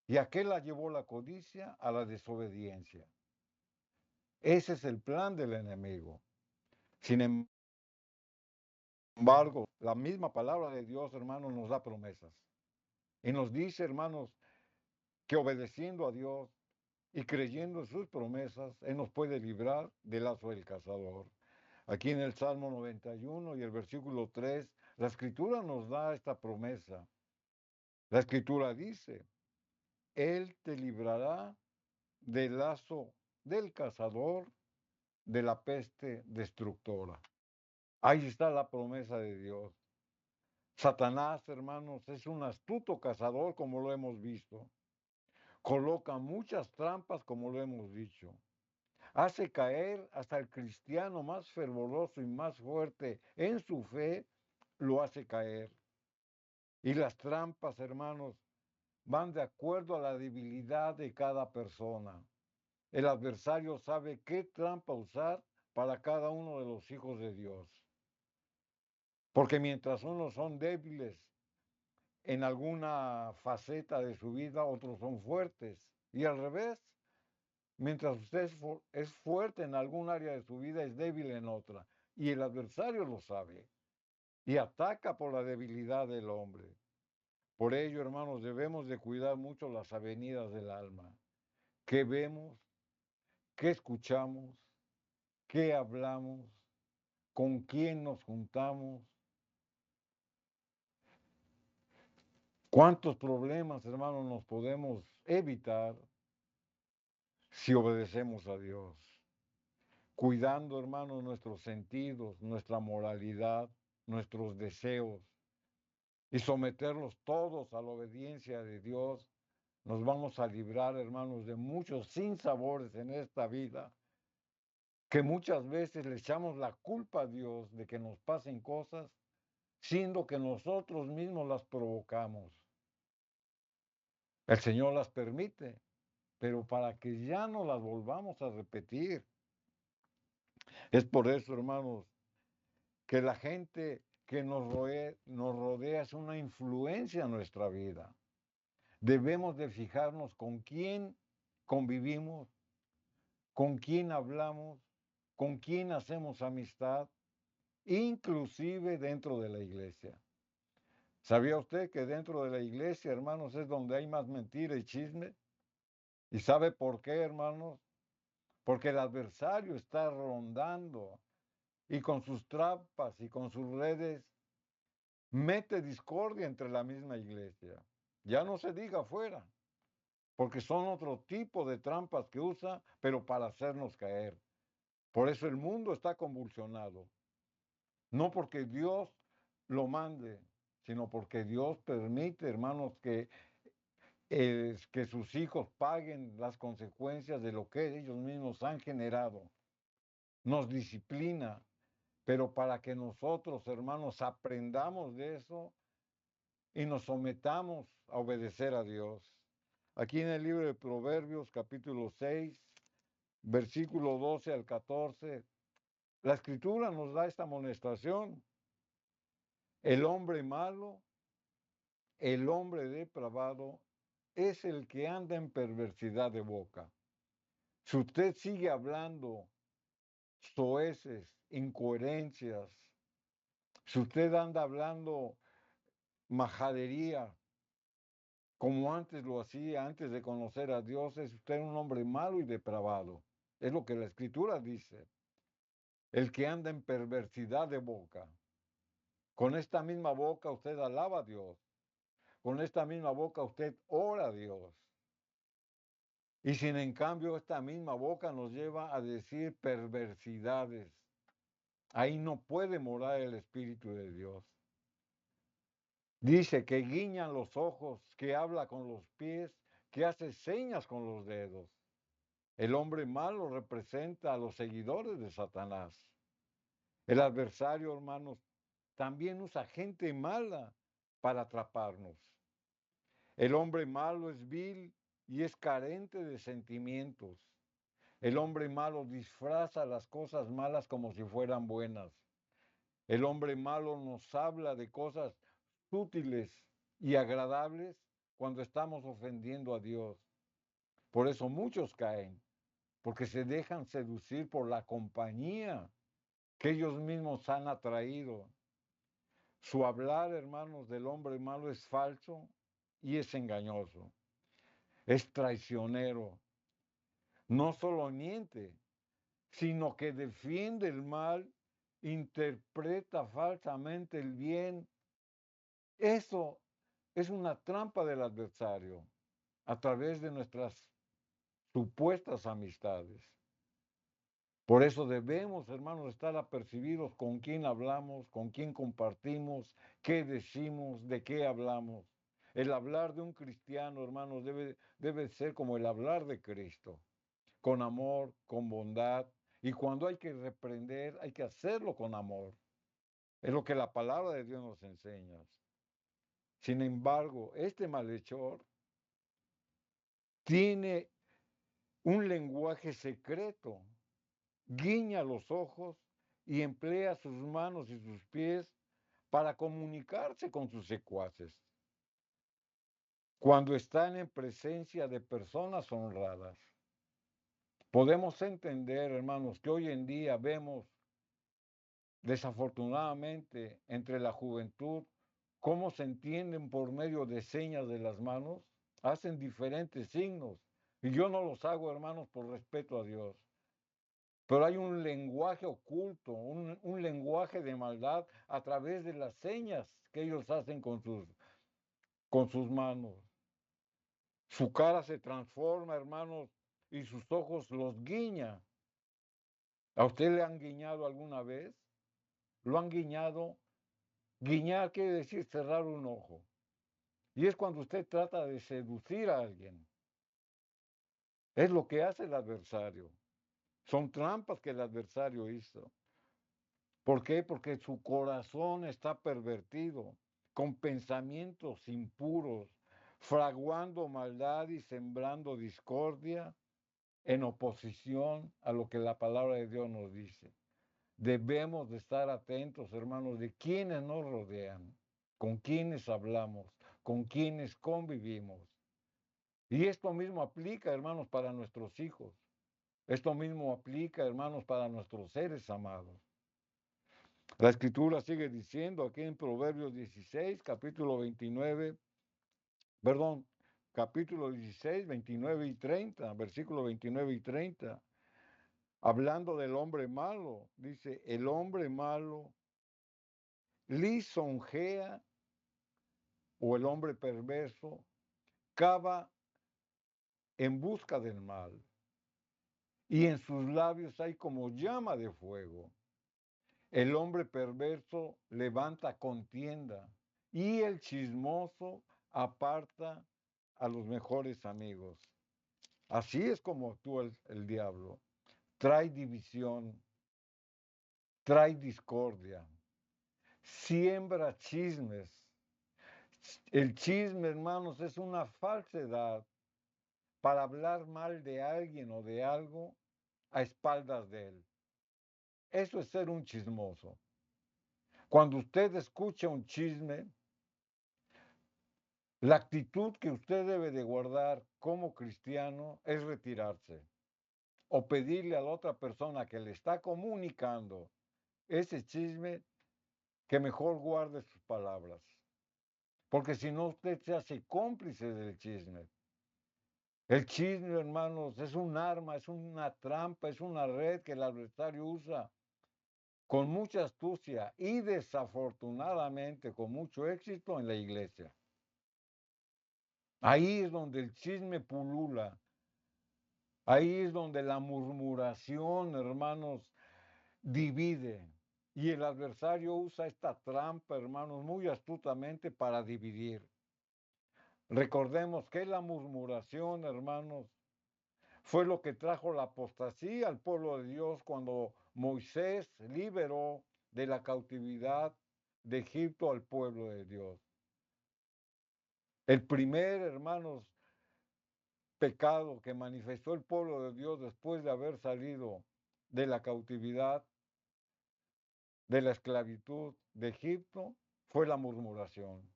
¿Y a qué la llevó la codicia? A la desobediencia. Ese es el plan del enemigo. Sin embargo, la misma palabra de Dios, hermanos, nos da promesas. Y nos dice, hermanos, que obedeciendo a Dios y creyendo en sus promesas, Él nos puede librar del lazo del cazador. Aquí en el Salmo 91 y el versículo 3, la Escritura nos da esta promesa. La Escritura dice, Él te librará del lazo del cazador, de la peste destructora. Ahí está la promesa de Dios. Satanás, hermanos, es un astuto cazador, como lo hemos visto. Coloca muchas trampas, como lo hemos dicho. Hace caer hasta el cristiano más fervoroso y más fuerte en su fe, lo hace caer. Y las trampas, hermanos, van de acuerdo a la debilidad de cada persona. El adversario sabe qué trampa usar para cada uno de los hijos de Dios. Porque mientras unos son débiles en alguna faceta de su vida, otros son fuertes. Y al revés, mientras usted es fuerte en algún área de su vida, es débil en otra. Y el adversario lo sabe. Y ataca por la debilidad del hombre. Por ello, hermanos, debemos de cuidar mucho las avenidas del alma. ¿Qué vemos? ¿Qué escuchamos? ¿Qué hablamos? ¿Con quién nos juntamos? ¿Cuántos problemas, hermanos, nos podemos evitar si obedecemos a Dios? Cuidando, hermanos, nuestros sentidos, nuestra moralidad, nuestros deseos y someterlos todos a la obediencia de Dios, nos vamos a librar, hermanos, de muchos sinsabores en esta vida, que muchas veces le echamos la culpa a Dios de que nos pasen cosas, siendo que nosotros mismos las provocamos. El Señor las permite, pero para que ya no las volvamos a repetir. Es por eso, hermanos, que la gente que nos rodea es una influencia en nuestra vida. Debemos de fijarnos con quién convivimos, con quién hablamos, con quién hacemos amistad, inclusive dentro de la iglesia. ¿Sabía usted que dentro de la iglesia, hermanos, es donde hay más mentira y chisme? ¿Y sabe por qué, hermanos? Porque el adversario está rondando y con sus trampas y con sus redes mete discordia entre la misma iglesia. Ya no se diga afuera, porque son otro tipo de trampas que usa, pero para hacernos caer. Por eso el mundo está convulsionado. No porque Dios lo mande, sino porque Dios permite, hermanos, que sus hijos paguen las consecuencias de lo que ellos mismos han generado. Nos disciplina, pero para que nosotros, hermanos, aprendamos de eso y nos sometamos a obedecer a Dios. Aquí en el libro de Proverbios, capítulo 6, versículo 12 al 14, la Escritura nos da esta amonestación. El hombre malo, el hombre depravado, es el que anda en perversidad de boca. Si usted sigue hablando soeces, incoherencias, si usted anda hablando majadería, como antes lo hacía, antes de conocer a Dios, es usted un hombre malo y depravado. Es lo que la Escritura dice. El que anda en perversidad de boca. Con esta misma boca usted alaba a Dios. Con esta misma boca usted ora a Dios. Y sin en cambio esta misma boca nos lleva a decir perversidades. Ahí no puede morar el Espíritu de Dios. Dice que guiñan los ojos, que habla con los pies, que hace señas con los dedos. El hombre malo representa a los seguidores de Satanás. El adversario, hermanos, también usa gente mala para atraparnos. El hombre malo es vil y es carente de sentimientos. El hombre malo disfraza las cosas malas como si fueran buenas. El hombre malo nos habla de cosas útiles y agradables cuando estamos ofendiendo a Dios. Por eso muchos caen, porque se dejan seducir por la compañía que ellos mismos han atraído. Su hablar, hermanos, del hombre malo es falso y es engañoso. Es traicionero. No solo miente, sino que defiende el mal, interpreta falsamente el bien. Eso es una trampa del adversario a través de nuestras supuestas amistades. Por eso debemos, hermanos, estar apercibidos con quién hablamos, con quién compartimos, qué decimos, de qué hablamos. El hablar de un cristiano, hermanos, debe ser como el hablar de Cristo, con amor, con bondad, y cuando hay que reprender, hay que hacerlo con amor. Es lo que la palabra de Dios nos enseña. Sin embargo, este malhechor tiene un lenguaje secreto, guiña los ojos y emplea sus manos y sus pies para comunicarse con sus secuaces. Cuando están en presencia de personas honradas, podemos entender, hermanos, que hoy en día vemos, desafortunadamente, entre la juventud, cómo se entienden por medio de señas de las manos, hacen diferentes signos. Y yo no los hago, hermanos, por respeto a Dios. Pero hay un lenguaje oculto, un lenguaje de maldad a través de las señas que ellos hacen con sus manos. Su cara se transforma, hermanos, y sus ojos los guiña. ¿A usted le han guiñado alguna vez? ¿Lo han guiñado? Guiñar quiere decir cerrar un ojo. Y es cuando usted trata de seducir a alguien. Es lo que hace el adversario. Son trampas que el adversario hizo. ¿Por qué? Porque su corazón está pervertido, con pensamientos impuros, fraguando maldad y sembrando discordia en oposición a lo que la palabra de Dios nos dice. Debemos de estar atentos, hermanos, de quienes nos rodean, con quienes hablamos, con quienes convivimos. Y esto mismo aplica, hermanos, para nuestros hijos. Esto mismo aplica, hermanos, para nuestros seres amados. La escritura sigue diciendo aquí en Proverbios 16, capítulo 29, perdón, capítulo 16, 29 y 30, versículo 29 y 30, hablando del hombre malo, dice, el hombre malo lisonjea o el hombre perverso cava en busca del mal y en sus labios hay como llama de fuego. El hombre perverso levanta contienda y el chismoso aparta a los mejores amigos. Así es como actúa el diablo. Trae división, trae discordia, siembra chismes. El chisme, hermanos, es una falsedad para hablar mal de alguien o de algo a espaldas de él. Eso es ser un chismoso. Cuando usted escucha un chisme, la actitud que usted debe de guardar como cristiano es retirarse o pedirle a la otra persona que le está comunicando ese chisme que mejor guarde sus palabras. Porque si no, usted se hace cómplice del chisme. El chisme, hermanos, es un arma, es una trampa, es una red que el adversario usa con mucha astucia y desafortunadamente con mucho éxito en la iglesia. Ahí es donde el chisme pulula. Ahí es donde la murmuración, hermanos, divide. Y el adversario usa esta trampa, hermanos, muy astutamente para dividir. Recordemos que la murmuración, hermanos, fue lo que trajo la apostasía al pueblo de Dios cuando Moisés liberó de la cautividad de Egipto al pueblo de Dios. El primer, hermanos, pecado que manifestó el pueblo de Dios después de haber salido de la cautividad, de la esclavitud de Egipto, fue la murmuración.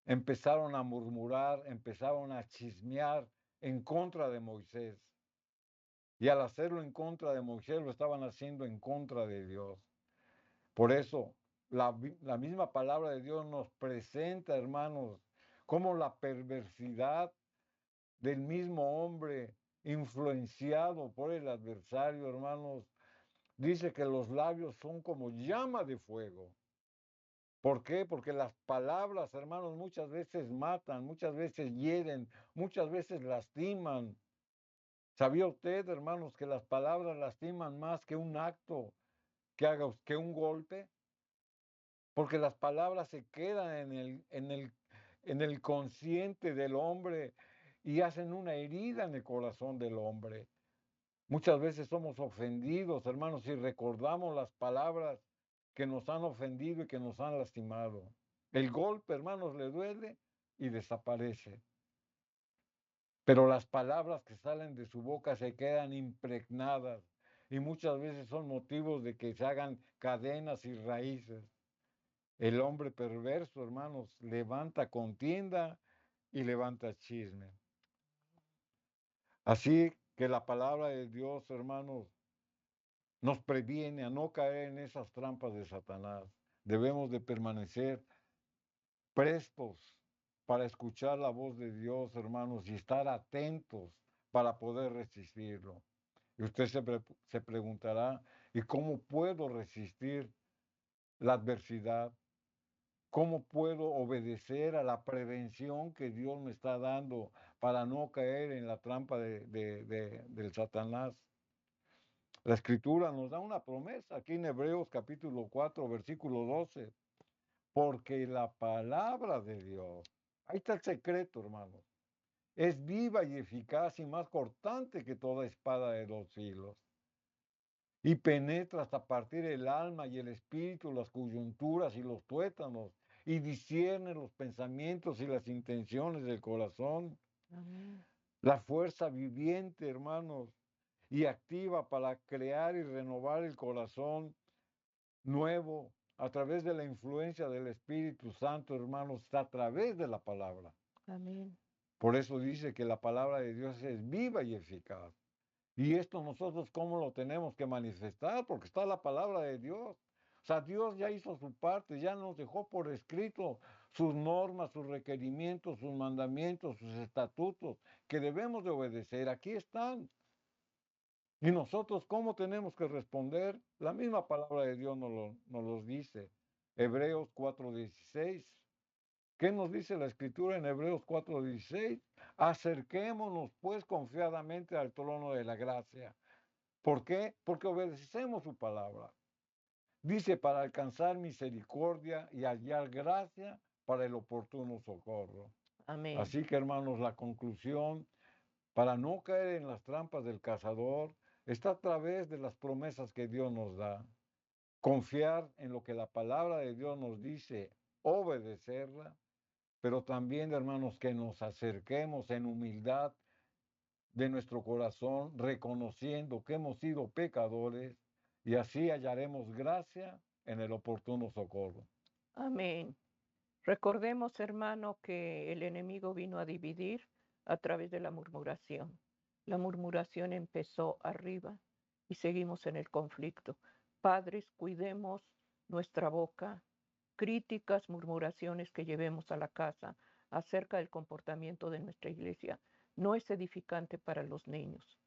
Empezaron a murmurar, empezaron a chismear en contra de Moisés. Y al hacerlo en contra de Moisés, lo estaban haciendo en contra de Dios. Por eso, la misma palabra de Dios nos presenta, hermanos, cómo la perversidad del mismo hombre influenciado por el adversario, hermanos, dice que los labios son como llama de fuego. ¿Por qué? Porque las palabras, hermanos, muchas veces matan, muchas veces hieren, muchas veces lastiman. ¿Sabía usted, hermanos, que las palabras lastiman más que un acto que un golpe? Porque las palabras se quedan en el consciente del hombre y hacen una herida en el corazón del hombre. Muchas veces somos ofendidos, hermanos, y recordamos las palabras que nos han ofendido y que nos han lastimado. El golpe, hermanos, le duele y desaparece. Pero las palabras que salen de su boca se quedan impregnadas y muchas veces son motivos de que se hagan cadenas y raíces. El hombre perverso, hermanos, levanta contienda y levanta chisme. Así que la palabra de Dios, hermanos, nos previene a no caer en esas trampas de Satanás. Debemos de permanecer prestos para escuchar la voz de Dios, hermanos, y estar atentos para poder resistirlo. Y usted se preguntará, ¿y cómo puedo resistir la adversidad? ¿Cómo puedo obedecer a la prevención que Dios me está dando para no caer en la trampa del Satanás? La Escritura nos da una promesa aquí en Hebreos capítulo 4, versículo 12. Porque la palabra de Dios, ahí está el secreto, hermanos, es viva y eficaz y más cortante que toda espada de dos filos. Y penetra hasta partir el alma y el espíritu, las coyunturas y los tuétanos, y discierne los pensamientos y las intenciones del corazón. Amén. La fuerza viviente, hermanos, y activa para crear y renovar el corazón nuevo a través de la influencia del Espíritu Santo, hermanos, está a través de la palabra. Amén. Por eso dice que la palabra de Dios es viva y eficaz. Y esto nosotros cómo lo tenemos que manifestar, porque está la palabra de Dios. O sea, Dios ya hizo su parte, ya nos dejó por escrito sus normas, sus requerimientos, sus mandamientos, sus estatutos, que debemos de obedecer. Aquí están. Y nosotros, ¿cómo tenemos que responder? La misma palabra de Dios nos los dice. Hebreos 4:16. ¿Qué nos dice la Escritura en Hebreos 4:16? Acerquémonos pues confiadamente al trono de la gracia. ¿Por qué? Porque obedecemos su palabra. Dice, para alcanzar misericordia y hallar gracia para el oportuno socorro. Amén. Así que, hermanos, la conclusión, para no caer en las trampas del cazador, está a través de las promesas que Dios nos da. Confiar en lo que la palabra de Dios nos dice, obedecerla, pero también, hermanos, que nos acerquemos en humildad de nuestro corazón, reconociendo que hemos sido pecadores y así hallaremos gracia en el oportuno socorro. Amén. Recordemos, hermano, que el enemigo vino a dividir a través de la murmuración. La murmuración empezó arriba y seguimos en el conflicto. Padres, cuidemos nuestra boca, críticas, murmuraciones que llevemos a la casa acerca del comportamiento de nuestra iglesia. No es edificante para los niños.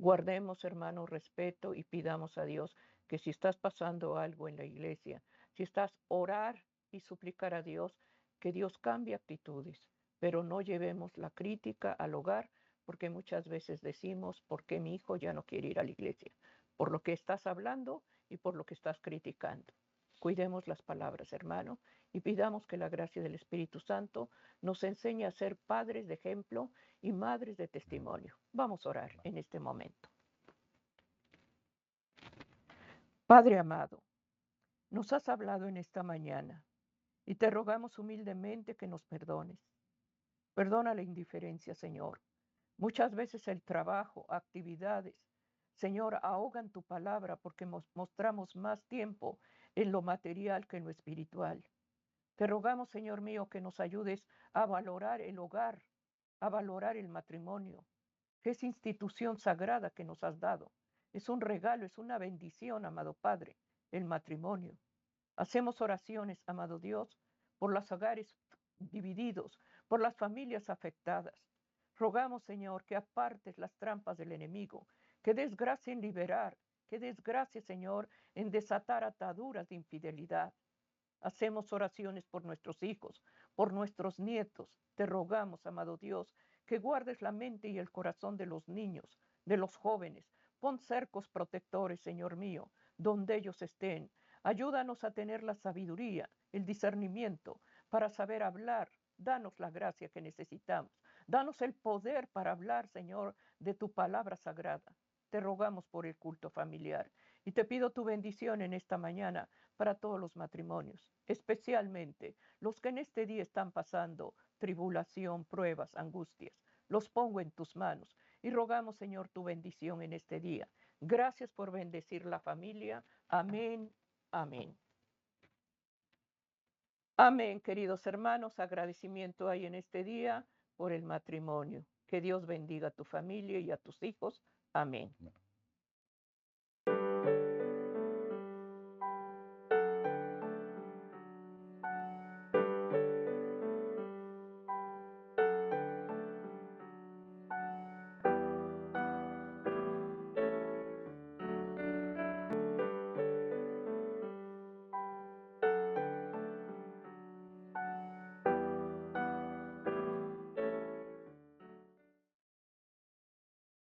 Guardemos, hermano, respeto y pidamos a Dios que si estás pasando algo en la iglesia, si estás orar y suplicar a Dios, que Dios cambie actitudes, pero no llevemos la crítica al hogar, porque muchas veces decimos, ¿por qué mi hijo ya no quiere ir a la iglesia? Por lo que estás hablando y por lo que estás criticando. Cuidemos las palabras, hermano, y pidamos que la gracia del Espíritu Santo nos enseñe a ser padres de ejemplo y madres de testimonio. Vamos a orar en este momento. Padre amado, nos has hablado en esta mañana y te rogamos humildemente que nos perdones. Perdona la indiferencia, Señor. Muchas veces el trabajo, actividades, Señor, ahogan tu palabra porque mostramos más tiempo en lo material que en lo espiritual. Te rogamos, Señor mío, que nos ayudes a valorar el hogar, a valorar el matrimonio, que es institución sagrada que nos has dado. Es un regalo, es una bendición, amado Padre, el matrimonio. Hacemos oraciones, amado Dios, por los hogares divididos, por las familias afectadas. Rogamos, Señor, que apartes las trampas del enemigo, que des gracia en liberar, que des gracia, Señor, en desatar ataduras de infidelidad. Hacemos oraciones por nuestros hijos, por nuestros nietos. Te rogamos, amado Dios, que guardes la mente y el corazón de los niños, de los jóvenes. Pon cercos protectores, Señor mío, donde ellos estén. Ayúdanos a tener la sabiduría, el discernimiento para saber hablar. Danos la gracia que necesitamos. Danos el poder para hablar, Señor, de tu palabra sagrada. Te rogamos por el culto familiar y te pido tu bendición en esta mañana para todos los matrimonios, especialmente los que en este día están pasando tribulación, pruebas, angustias. Los pongo en tus manos y rogamos, Señor, tu bendición en este día. Gracias por bendecir la familia. Amén, amén. Amén, queridos hermanos. Agradecimiento hay en este día por el matrimonio. Que Dios bendiga a tu familia y a tus hijos. Amén.